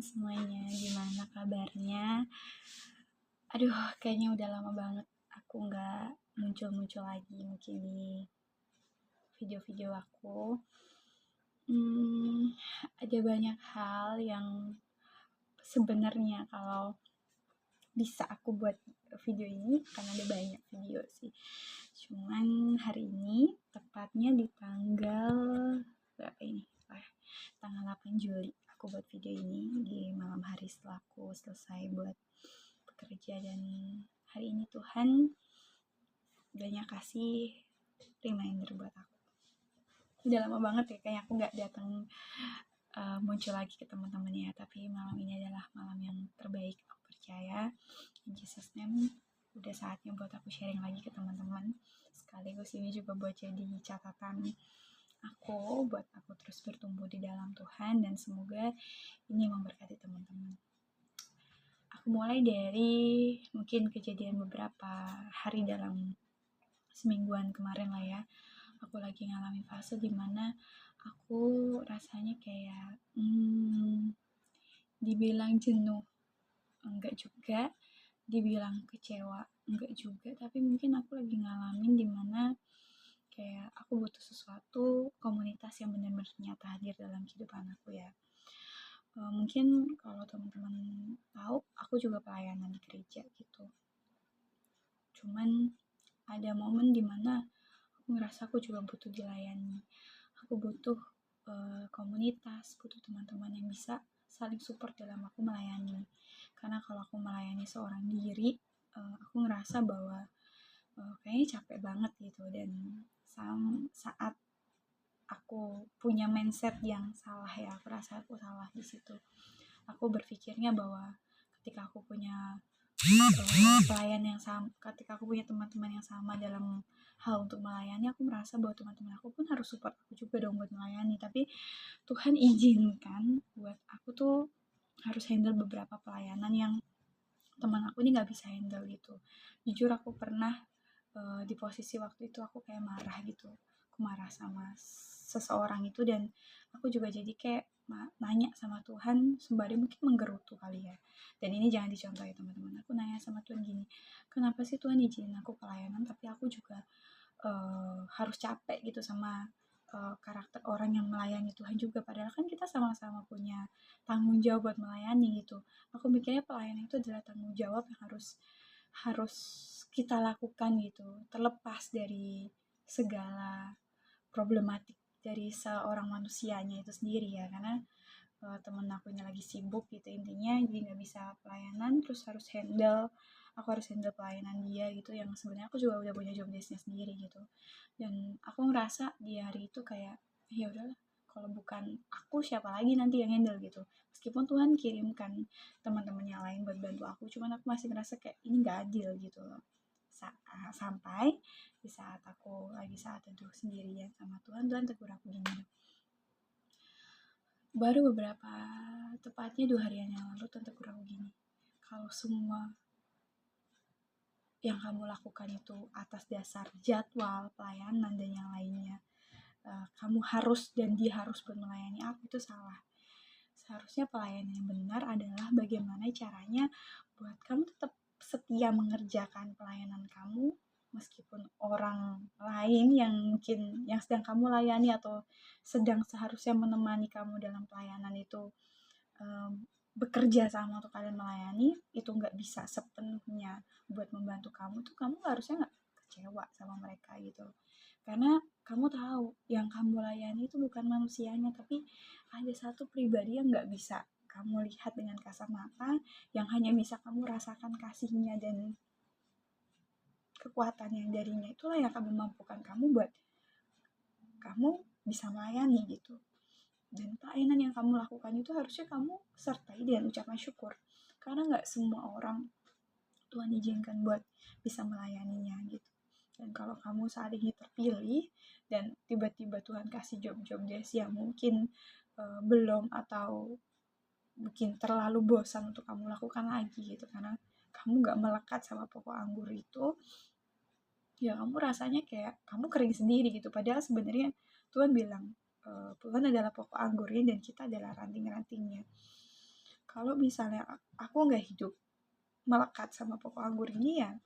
semuanya, gimana kabarnya? Aduh, kayaknya udah lama banget aku nggak muncul-muncul lagi mungkin di video-video aku. Hmm, ada banyak hal yang sebenarnya kalau bisa aku buat video ini karena ada banyak video sih. Cuman hari ini tepatnya di tanggal berapa ini? Tanggal 8 Juli aku buat video ini di malam hari setelah aku selesai buat bekerja, dan hari ini Tuhan banyak kasih reminder buat aku. Udah lama banget ya kayak aku nggak datang muncul lagi ke teman-teman ya, tapi malam ini adalah malam yang terbaik, aku percaya. In Jesus name, udah saatnya buat aku sharing lagi ke teman-teman, sekaligus ini juga buat jadi catatan aku buat aku terus bertumbuh di dalam Tuhan, dan semoga ini memberkati teman-teman. Aku mulai dari mungkin kejadian beberapa hari dalam semingguan kemarin lah ya. Aku lagi ngalamin fase dimana aku rasanya kayak dibilang jenuh enggak juga, dibilang kecewa enggak juga, tapi mungkin aku lagi ngalamin dimana kayak aku butuh sesuatu, komunitas yang benar-benar nyata hadir dalam kehidupan aku ya. Mungkin kalau teman-teman tahu, aku juga pelayanan di gereja gitu. Cuman ada momen dimana aku ngerasa aku juga butuh dilayani. Aku butuh komunitas, butuh teman-teman yang bisa saling support dalam aku melayani. Karena kalau aku melayani seorang diri, aku ngerasa bahwa kayaknya capek banget gitu, dan saat aku punya mindset yang salah ya, aku rasa aku salah di situ. Aku berpikirnya bahwa ketika aku punya pelayan yang sama, ketika aku punya teman-teman yang sama dalam hal untuk melayani, aku merasa bahwa teman-teman aku pun harus support aku juga dong buat melayani. Tapi Tuhan izinkan buat aku tuh harus handle beberapa pelayanan yang teman aku ini nggak bisa handle gitu. Jujur aku pernah di posisi waktu itu aku kayak marah gitu. Aku marah sama seseorang itu, dan aku juga jadi kayak nanya sama Tuhan sembari mungkin menggerutu kali ya. Dan ini jangan dicontoh ya teman-teman. Aku nanya sama Tuhan gini, kenapa sih Tuhan izinin aku pelayanan tapi aku juga harus capek gitu sama karakter orang yang melayani Tuhan juga, padahal kan kita sama-sama punya tanggung jawab buat melayani gitu. Aku mikirnya pelayanan itu adalah tanggung jawab yang harus kita lakukan gitu, terlepas dari segala problematik dari seorang manusianya itu sendiri ya. Karena temen aku ini lagi sibuk gitu intinya, jadi nggak bisa pelayanan, terus aku harus handle pelayanan dia gitu, yang sebenarnya aku juga udah punya job desknya sendiri gitu. Dan aku ngerasa di hari itu kayak ya udahlah, kalau bukan aku siapa lagi nanti yang handle gitu. Meskipun Tuhan kirimkan teman-teman yang lain buat bantu aku, cuman aku masih ngerasa kayak ini nggak adil gitu loh. Sampai di saat aku lagi saat teduh sendirian sama Tuhan tegur aku gini. Baru beberapa, tepatnya 2 harian yang lalu, Tuhan tegur aku gini. Kalau semua yang kamu lakukan itu atas dasar jadwal pelayanan dan yang lainnya, kamu harus dan dia harus melayani aku, itu salah. Seharusnya pelayanan yang benar adalah bagaimana caranya buat kamu tetap setia mengerjakan pelayanan kamu, meskipun orang lain yang mungkin yang sedang kamu layani atau sedang seharusnya menemani kamu dalam pelayanan itu bekerja sama untuk kalian melayani, itu nggak bisa sepenuhnya buat membantu kamu, tuh kamu harusnya nggak kecewa sama mereka gitu. Karena kamu tahu yang kamu layani itu bukan manusianya, tapi ada satu pribadi yang nggak bisa kamu lihat dengan kasat mata, yang hanya bisa kamu rasakan kasihnya dan kekuatan yang darinya. Itulah yang akan memampukan kamu buat kamu bisa melayani gitu. Dan pelayanan yang kamu lakukan itu harusnya kamu sertai dengan ucapan syukur, karena nggak semua orang Tuhan izinkan buat bisa melayaninya gitu. Dan kalau kamu saat ini terpilih dan tiba-tiba Tuhan kasih job-job desk yang mungkin belum, atau mungkin terlalu bosan untuk kamu lakukan lagi gitu, karena kamu gak melekat sama pokok anggur itu, ya kamu rasanya kayak kamu kering sendiri gitu. Padahal sebenarnya Tuhan bilang Tuhan adalah pokok anggurnya dan kita adalah ranting-rantingnya. kalau misalnya aku nggak hidup melekat sama pokok anggur ini, ya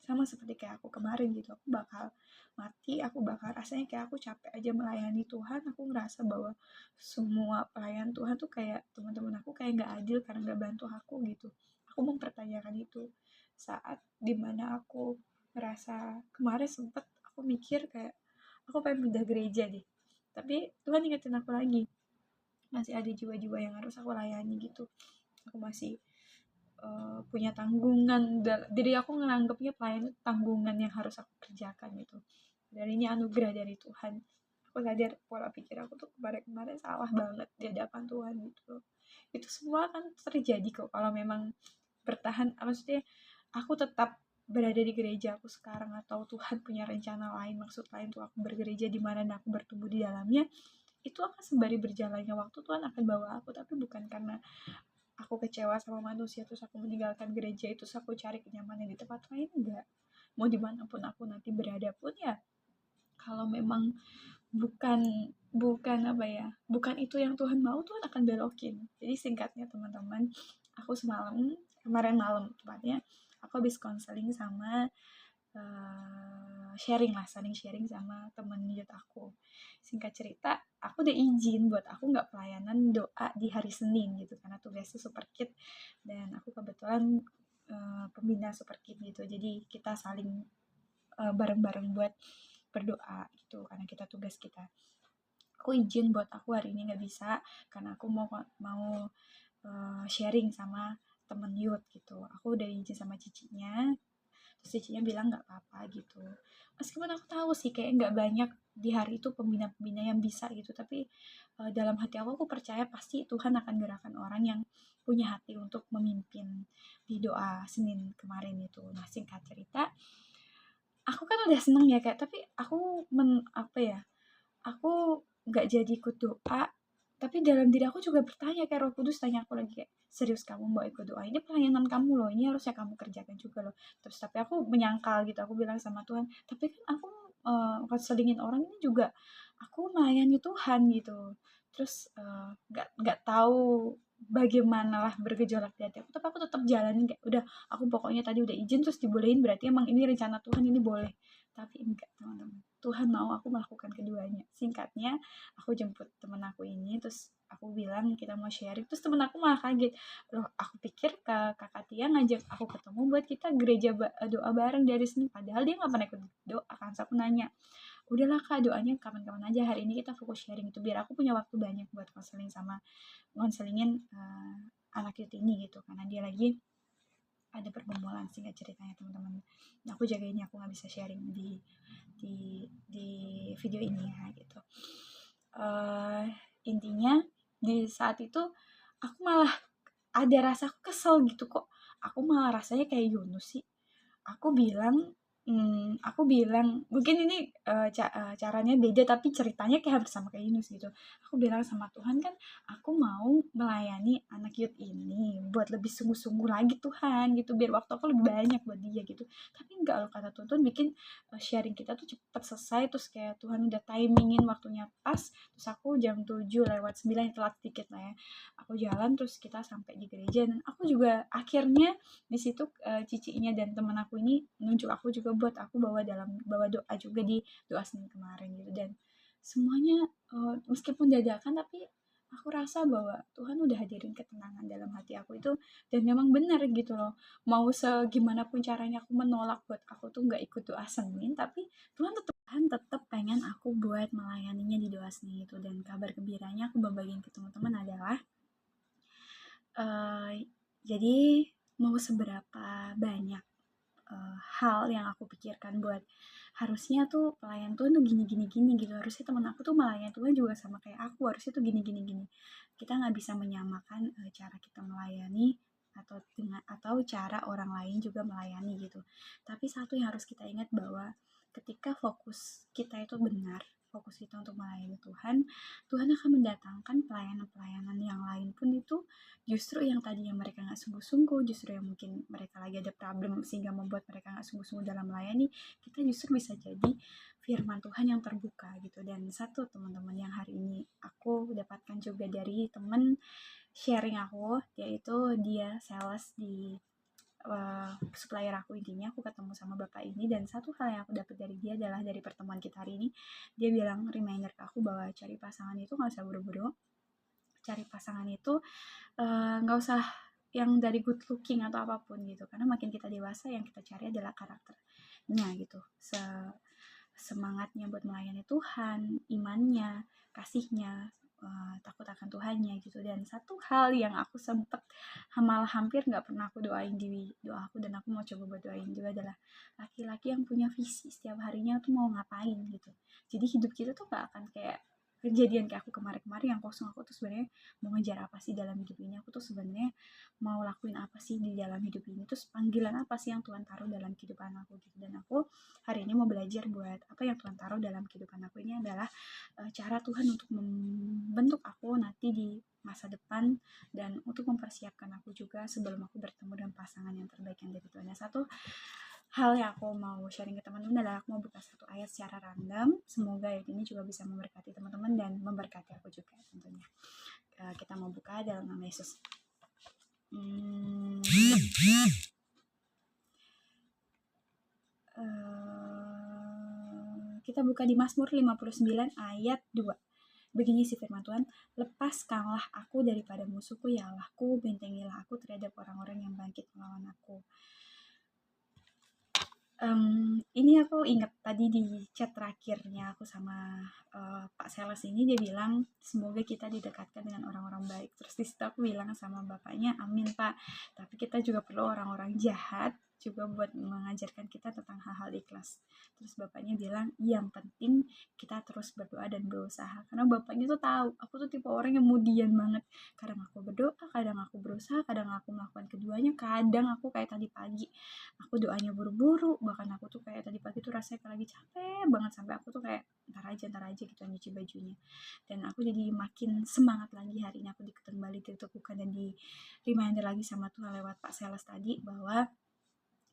sama seperti kayak aku kemarin gitu, aku bakal mati, aku bakal rasanya kayak aku capek aja melayani Tuhan. Aku ngerasa bahwa semua pelayan Tuhan tuh kayak teman-teman aku kayak nggak adil karena nggak bantu aku gitu. Aku mempertanyakan itu saat dimana aku ngerasa kemarin sempet aku mikir kayak aku pengen pindah gereja deh, tapi Tuhan ingetin aku lagi masih ada jiwa-jiwa yang harus aku layani gitu. Aku masih punya tanggungan. Jadi aku nganggapnya pelayan itu tanggungan yang harus aku kerjakan gitu, dan ini anugerah dari Tuhan. Aku sadar pola pikir aku tuh kemarin-kemarin salah banget di hadapan Tuhan gitu. Itu semua kan terjadi kok kalau memang bertahan, maksudnya aku tetap berada di gereja aku sekarang, atau Tuhan punya rencana lain, maksud lain tuh aku bergereja di mana aku bertumbuh di dalamnya. Itu akan sembari berjalannya waktu Tuhan akan bawa aku, tapi bukan karena aku kecewa sama manusia terus aku meninggalkan gereja itu, terus aku cari kenyamanan di tempat lain. Enggak, mau dimanapun aku nanti berada pun ya, kalau memang bukan bukan apa ya, bukan itu yang Tuhan mau, Tuhan akan belokin. Jadi singkatnya teman-teman, aku kemarin malam tepatnya, aku habis konseling sama saling sharing sama temen youth aku. Singkat cerita, aku udah izin buat aku nggak pelayanan doa di hari Senin gitu, karena tugasnya super kid dan aku kebetulan pembina super kid gitu. Jadi kita saling bareng-bareng buat berdoa gitu, karena kita tugas kita. Aku izin buat aku hari ini nggak bisa karena aku mau sharing sama temen youth gitu. Aku udah izin sama cicinya, terus cicinya bilang nggak apa-apa gitu. Meskipun aku tahu sih kayak nggak banyak di hari itu pembina-pembina yang bisa gitu, tapi dalam hati aku percaya pasti Tuhan akan gerakan orang yang punya hati untuk memimpin di doa Senin kemarin itu. Nah singkat cerita, aku kan udah seneng ya kayak, tapi aku apa ya, aku nggak jadi ikut doa. Tapi dalam diri aku juga bertanya, kayak Roh Kudus tanya aku lagi kayak, serius kamu mau ikut doa, ini pelayanan kamu loh, ini harusnya kamu kerjakan juga loh. Terus tapi aku menyangkal gitu, aku bilang sama Tuhan, tapi kan aku konselingin orang ini juga aku melayani Tuhan gitu. Terus nggak tahu bagaimana lah bergejolak di hati aku, tapi aku tetap jalanin kayak udah, aku pokoknya tadi udah izin terus dibolehin, berarti emang ini rencana Tuhan, ini boleh. Tapi enggak teman-teman, Tuhan mau aku melakukan keduanya. Singkatnya, aku jemput temen aku ini, terus aku bilang kita mau sharing, terus temen aku malah kaget. Loh, aku pikir kakak Tia ngajak aku ketemu buat kita gereja doa bareng dari sini, padahal dia nggak pernah ikut doa kan. So, aku nanya, udahlah kak, doanya kapan-kapan aja, hari ini kita fokus sharing itu biar aku punya waktu banyak buat konselingin anak youth ini gitu, karena dia lagi ada pergumulan. Singkat ceritanya teman-teman, nah, aku jagain, aku nggak bisa sharing di video ini ya gitu. Intinya di saat itu aku malah ada rasa kesel gitu, kok aku malah rasanya kayak Yunus sih. Aku bilang mungkin ini caranya beda tapi ceritanya kayak hampir sama kayak Yunus gitu. Aku bilang sama Tuhan kan, aku mau melayani anak youth ini buat lebih sungguh-sungguh lagi Tuhan gitu, biar waktu aku lebih banyak buat dia gitu. Tapi enggak loh, kata Tuhan bikin sharing kita tuh cepet selesai, terus kayak Tuhan udah timingin waktunya pas, terus aku jam 7:09 telat dikit lah ya, aku jalan terus kita sampai di gereja. Dan aku juga akhirnya di situ cicinya dan teman aku ini nunjuk aku juga buat aku bawa doa juga di doa Senin kemarin gitu. Dan semuanya meskipun dadakan, tapi aku rasa bahwa Tuhan udah hadirin ketenangan dalam hati aku itu. Dan memang benar gitu loh, mau segimanapun caranya aku menolak buat aku tuh nggak ikut doa Senin, tapi Tuhan tetap pengen aku buat melayaninya di doa Senin itu. Dan kabar gembiranya aku bagiin ke teman-teman adalah jadi mau seberapa banyak hal yang aku pikirkan buat harusnya tuh pelayan Tuhan tuh gini gitu, harusnya teman aku tuh melayani Tuhan juga sama kayak aku, harusnya tuh gini. Kita nggak bisa menyamakan cara kita melayani atau cara orang lain juga melayani gitu. Tapi satu yang harus kita ingat bahwa ketika fokus kita itu benar, fokus kita untuk melayani Tuhan, Tuhan akan mendatangkan pelayanan-pelayanan yang lain pun itu justru yang tadinya mereka nggak sungguh-sungguh, justru yang mungkin mereka lagi ada problem sehingga membuat mereka nggak sungguh-sungguh dalam melayani, kita justru bisa jadi firman Tuhan yang terbuka gitu. Dan satu teman-teman yang hari ini aku dapatkan juga dari teman sharing aku, yaitu dia sales di supplier aku. Intinya aku ketemu sama bapak ini, dan satu hal yang aku dapat dari dia adalah dari pertemuan kita hari ini, dia bilang reminder ke aku bahwa cari pasangan itu nggak usah buru-buru. Cari pasangan itu nggak usah yang dari good looking atau apapun gitu, karena makin kita dewasa yang kita cari adalah karakternya gitu, semangatnya buat melayani Tuhan, imannya, kasihnya, takut akan Tuhannya gitu. Dan satu hal yang aku sempet malah hampir nggak pernah aku doain di doa aku, dan aku mau coba buat doain juga, adalah laki-laki yang punya visi setiap harinya tuh mau ngapain gitu. Jadi hidup kita tuh gak akan kayak kejadian kayak aku kemarin-kemarin yang kosong. Aku tuh sebenarnya mau ngejar apa sih dalam hidup ini, aku tuh sebenarnya mau lakuin apa sih di dalam hidup ini, terus panggilan apa sih yang Tuhan taruh dalam kehidupan aku gitu. Dan aku hari ini mau belajar buat apa yang Tuhan taruh dalam kehidupan aku ini adalah cara Tuhan untuk membentuk aku nanti di masa depan, dan untuk mempersiapkan aku juga sebelum aku bertemu dengan pasangan yang terbaik yang dari Tuhan. Dan satu hal yang aku mau sharing ke teman-teman adalah aku mau buka satu ayat secara random. Semoga ayat ini juga bisa memberkati teman-teman dan memberkati aku juga tentunya. Kita mau buka dalam nama Yesus. Kita buka di Mazmur 59 ayat 2. Begini sih firman Tuhan, lepaskanlah aku daripada musuhku ya Allahku, bentengilah aku terhadap orang-orang yang bangkit melawan aku. Ini aku ingat tadi di chat terakhirnya aku sama Pak Sales ini, dia bilang semoga kita didekatkan dengan orang-orang baik. Terus di situ aku bilang sama bapaknya, amin Pak, tapi kita juga perlu orang-orang jahat juga buat mengajarkan kita tentang hal-hal ikhlas. Terus bapaknya bilang, yang penting kita terus berdoa dan berusaha. Karena bapaknya tuh tahu aku tuh tipe orang yang mudian banget. Kadang aku berdoa, kadang aku berusaha, kadang aku melakukan keduanya, kadang aku kayak tadi pagi aku doanya buru-buru, bahkan aku tuh kayak tadi pagi tuh rasanya kayak lagi capek banget, sampai aku tuh kayak ntar aja gitu nyuci bajunya. Dan aku jadi makin semangat lagi hari ini, aku kembali diteguhkan dan di reminder lagi sama Tuhan lewat Pak Sales tadi, bahwa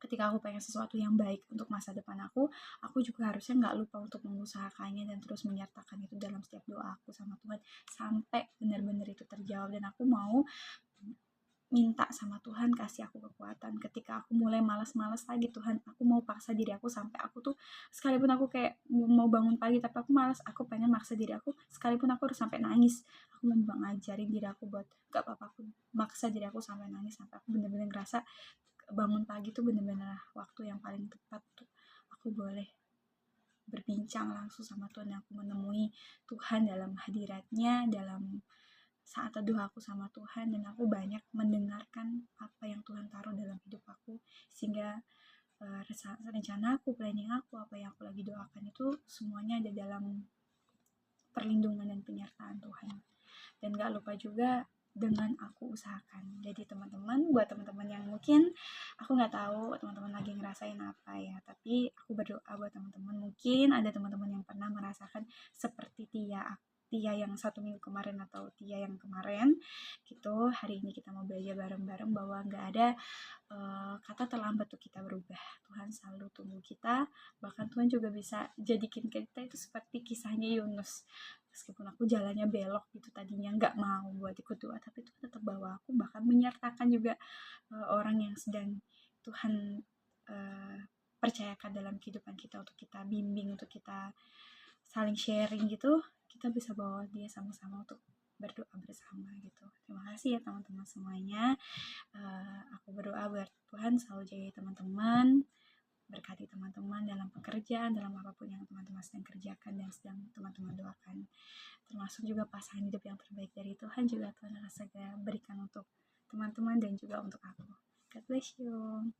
ketika aku pengen sesuatu yang baik untuk masa depan aku juga harusnya nggak lupa untuk mengusahakannya dan terus menyertakan itu dalam setiap doa aku sama Tuhan sampai benar-benar itu terjawab. Dan aku mau minta sama Tuhan kasih aku kekuatan ketika aku mulai malas-malas lagi. Tuhan, aku mau paksa diri aku sampai aku tuh, sekalipun aku kayak mau bangun pagi tapi aku malas, aku pengen maksa diri aku sekalipun aku harus sampai nangis. Aku mau ngajarin diri aku buat gak apa-apa, aku maksa diri aku sampai nangis, sampai aku bener-bener ngerasa bangun pagi tuh bener-bener waktu yang paling tepat tuh aku boleh berbincang langsung sama Tuhan, yang aku menemui Tuhan dalam hadiratnya, dalam saat teduh aku sama Tuhan, dan aku banyak mendengarkan apa yang Tuhan taruh dalam hidup aku, sehingga rencana aku, planning aku, apa yang aku lagi doakan itu semuanya ada dalam perlindungan dan penyertaan Tuhan. Dan gak lupa juga dengan aku usahakan. Jadi teman-teman, buat teman-teman yang mungkin aku nggak tahu teman-teman lagi ngerasain apa ya, tapi aku berdoa buat teman-teman, mungkin ada teman-teman yang pernah merasakan seperti Tia yang 1 minggu kemarin atau Tia yang kemarin gitu. Hari ini kita mau belajar bareng-bareng bahwa nggak ada kata terlambat untuk kita berubah. Tuhan selalu tunggu kita, bahkan Tuhan juga bisa jadikan kita itu seperti kisahnya Yunus. Meskipun aku jalannya belok gitu tadinya, nggak mau buat ikut doa, tapi Tuhan tetap bawa aku, bahkan menyertakan juga orang yang sedang Tuhan percayakan dalam kehidupan kita untuk kita bimbing, untuk kita saling sharing gitu. Kita bisa bawa dia sama-sama untuk berdoa bersama gitu. Terima kasih ya teman-teman semuanya. Aku berdoa buat Tuhan selalu jaga teman-teman, berkati teman-teman dalam pekerjaan, dalam apapun yang teman-teman sedang kerjakan dan sedang teman-teman doakan. Termasuk juga pasangan hidup yang terbaik dari Tuhan juga Tuhan akan segera berikan untuk teman-teman dan juga untuk aku. God bless you.